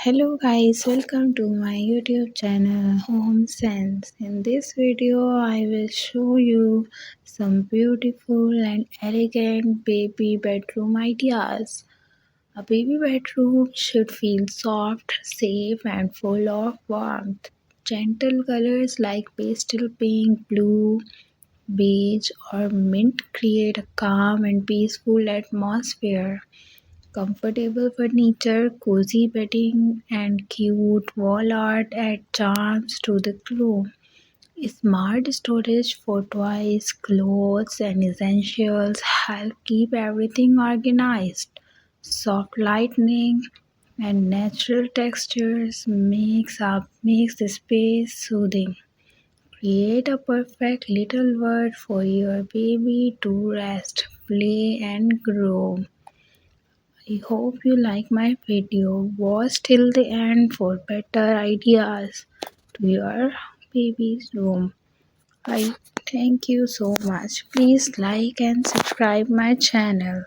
Hello guys, welcome to my YouTube channel Home Sense. In this video, I will show you some beautiful and elegant baby bedroom ideas. A baby bedroom should feel soft, safe and full of warmth. Gentle colors like pastel pink, blue, beige or mint create a calm and peaceful atmosphere. Comfortable furniture, cozy bedding, and cute wall art add charms to the room. Smart storage for toys, clothes, and essentials help keep everything organized. Soft lighting and natural textures makes the space soothing. Create a perfect little world for your baby to rest, play, and grow. I hope you like my video. Watch till the end for better ideas to your baby's room. I thank you so much. Please like and subscribe my channel.